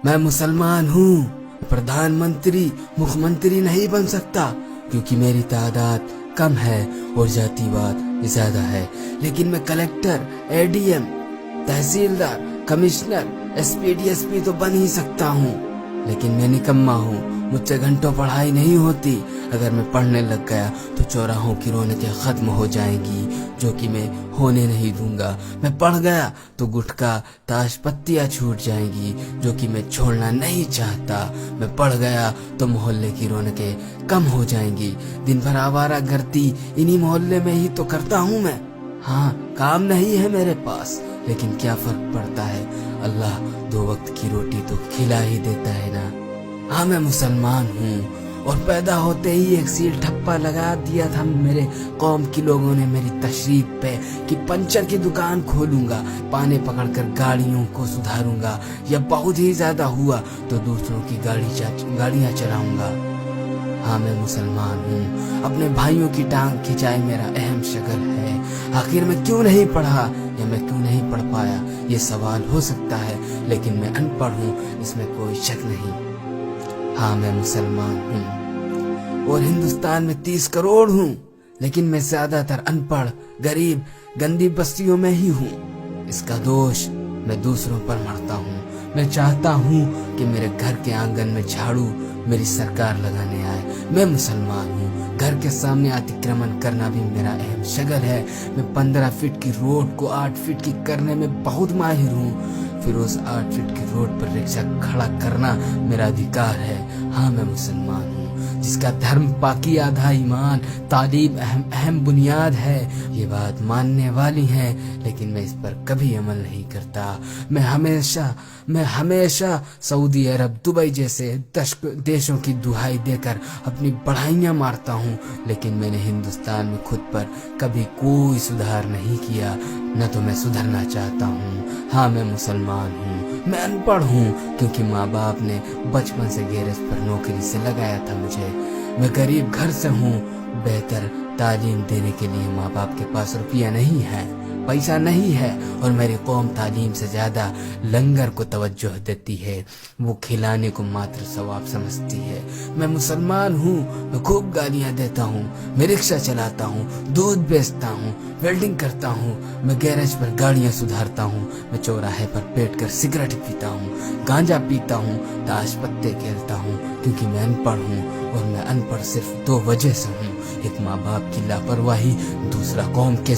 मैं मुसलमान हूँ, प्रधानमंत्री मुख्यमंत्री नहीं बन सकता क्योंकि मेरी तादाद कम है और जातिवाद ज्यादा है, लेकिन मैं कलेक्टर, एडीएम, तहसीलदार, कमिश्नर, एसपी, डीएसपी तो बन ही सकता हूँ। लेकिन मैं निकम्मा हूँ, मुझसे घंटों पढ़ाई नहीं होती। अगर मैं पढ़ने लग गया तो चौराहों की रौनकें खत्म हो जाएंगी, जो कि मैं होने नहीं दूंगा। मैं पढ़ गया तो गुटखा, ताश, पत्तियां छूट जाएंगी, जो कि मैं छोड़ना नहीं चाहता। मैं पढ़ गया तो मोहल्ले की रौनकें कम हो जाएंगी। दिन भर आवारा गर्दी इन्हीं मोहल्ले में ही तो करता हूँ मैं। हाँ, काम नहीं है मेरे पास, लेकिन क्या फर्क पड़ता है, अल्लाह 2 वक्त की रोटी तो खिला ही देता है ना। हाँ, मैं मुसलमान हूँ और पैदा होते ही एक सील ठप्पा लगा दिया था मेरे कौम के लोगों ने मेरी तशरीफ पे कि पंचर की दुकान खोलूंगा, पाने पकड़कर गाड़ियों को सुधारूंगा, या बहुत ही ज्यादा हुआ तो दूसरों की गाड़ियां चलाऊंगा। हाँ, मैं मुसलमान हूँ, अपने भाइयों की टांग खिंचाई मेरा अहम शगल है। आखिर मैं क्यों नहीं पढ़ा या मैं क्यों नहीं पढ़ पाया, ये सवाल हो सकता है, लेकिन मैं अनपढ़ हूँ, इसमें कोई शक नहीं। हाँ, मैं मुसलमान हूँ और हिंदुस्तान में 30 करोड़ हूँ, लेकिन मैं ज्यादातर अनपढ़, गरीब, गंदी बस्तियों में ही हूँ। इसका दोष मैं दूसरों पर मढ़ता हूँ। मैं चाहता हूँ कि मेरे घर के आंगन में झाड़ू मेरी सरकार लगाने आए। मैं मुसलमान हूँ, घर के सामने अतिक्रमण करना भी मेरा अहम शगल है। मैं 15 फीट की रोड को 8 फीट की करने में बहुत माहिर हूँ, फिर उस 8 फीट की रोड पर रिक्शा खड़ा करना मेरा अधिकार है। हाँ, मैं मुसलमान हूँ जिसका धर्म, पाकी, आधा ईमान, तालीम अहम बुनियाद है। ये बात मानने वाली है, लेकिन मैं इस पर कभी अमल नहीं करता। मैं हमेशा सऊदी अरब, दुबई जैसे देशों की दुहाई देकर अपनी बढ़ाइयाँ मारता हूँ, लेकिन मैंने हिंदुस्तान में खुद पर कभी कोई सुधार नहीं किया, न तो मैं सुधरना चाहता हूँ। हाँ, मैं मुसलमान हूँ, मैं अनपढ़ हूँ क्योंकि माँ बाप ने बचपन से गैरेज पर नौकरी से लगाया था मुझे। मैं गरीब घर से हूँ, बेहतर तालीम देने के लिए माँ बाप के पास रुपया नहीं है, पैसा नहीं है, और मेरी कौम तालीम से ज्यादा लंगर को तवज्जो देती है, वो खिलाने को मात्र सवाब समझती है। मैं मुसलमान हूँ, मैं खूब गालियाँ देता हूँ, मैं रिक्शा चलाता हूँ, दूध बेचता हूँ, वेल्डिंग करता हूँ, मैं गैरेज पर गाड़ियाँ सुधारता हूँ, मैं चौराहे पर बैठकर सिगरेट पीता हूँ, गांजा पीता हूँ, ताश पत्ते खेलता हूँ, क्योंकि मैं अनपढ़ हूँ। और मैं अनपढ़ सिर्फ 2 वजह से हूँ, एक माँ बाप की लापरवाही, दूसरा कौम के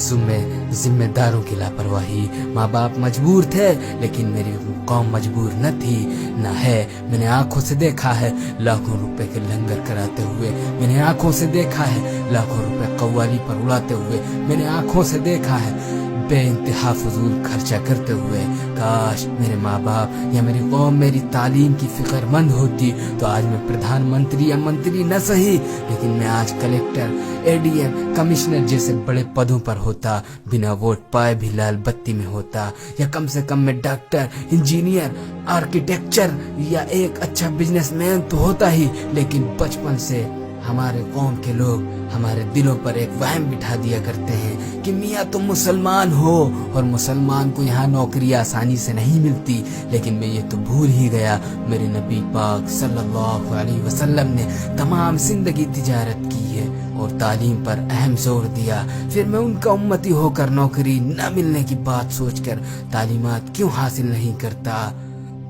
जिम्मेदारों की लापरवाही। माँ बाप मजबूर थे, लेकिन मेरी कौम मजबूर न थी, न है। मैंने आंखों से देखा है लाखों रुपए के लंगर कराते हुए, मैंने आंखों से देखा है लाखों रुपए कव्वाली पर उड़ाते हुए, मैंने आंखों से देखा है बेइंतहा फजूल खर्चा करते हुए। काश मेरे माँ बाप या मेरी कौम मेरी तालीम की फिक्रमंद होती तो आज मैं प्रधानमंत्री या मंत्री न सही, लेकिन मैं आज कलेक्टर, एडीएम, कमिश्नर जैसे बड़े पदों पर होता, बिना वोट पाए भी लाल बत्ती में होता, या कम से कम मैं डॉक्टर, इंजीनियर, आर्किटेक्चर या एक अच्छा बिजनेसमैन तो होता ही। लेकिन बचपन से हमारे कौम के लोग हमारे दिलों पर एक वहम बिठा दिया करते हैं कि मियाँ तुम मुसलमान हो और मुसलमान को यहाँ नौकरी आसानी से नहीं मिलती। लेकिन मैं ये तो भूल ही गया, मेरे नबी पाक सल्लल्लाहु अलैहि वसल्लम ने तमाम जिंदगी तिजारत की है और तालीम पर अहम जोर दिया। फिर मैं उनका उम्मती होकर नौकरी न मिलने की बात सोचकर तालीमात क्यों हासिल नहीं करता।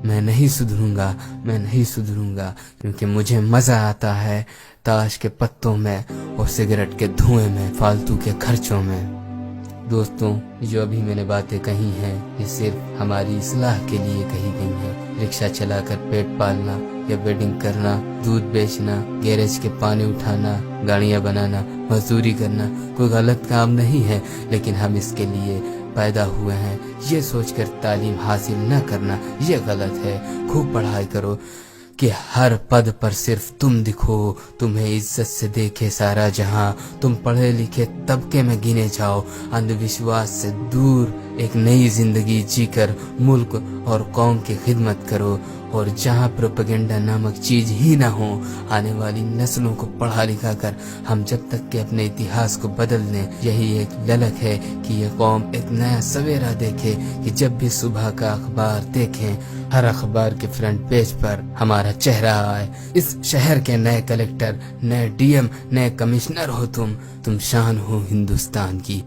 मैं नहीं सुधरूंगा क्योंकि मुझे मजा आता है ताश के पत्तों में और सिगरेट के धुएं में, फालतू के खर्चों में। दोस्तों, जो अभी मैंने बातें कही हैं ये सिर्फ हमारी इस्लाह के लिए कही गई हैं। रिक्शा चलाकर पेट पालना या वेडिंग करना, दूध बेचना, गैरेज के पानी उठाना, गाड़ियां बनाना, मजदूरी करना कोई गलत काम नहीं है, लेकिन हम इसके लिए पैदा हुए हैं ये सोचकर तालीम हासिल न करना ये गलत है। खूब पढ़ाई करो कि हर पद पर सिर्फ तुम दिखो, तुम्हें इज्जत से देखे सारा जहां, तुम पढ़े लिखे तबके में गिने जाओ, अंधविश्वास से दूर ایک نئی زندگی جی کر ملک اور قوم کی خدمت کرو، اور جہاں پروپیگنڈا نامک چیز ہی نہ ہو، آنے والی نسلوں کو پڑھا لکھا کر ہم جب تک کہ اپنے اتہاس کو بدل دیں، یہی ایک للک ہے کہ یہ قوم ایک نیا سویرا دیکھے، کہ جب بھی صبح کا اخبار دیکھیں، ہر اخبار کے فرنٹ پیج پر ہمارا چہرہ آئے۔ اس شہر کے نئے کلیکٹر، نئے ڈی ایم، نئے کمشنر ہو تم شان ہو ہندوستان کی۔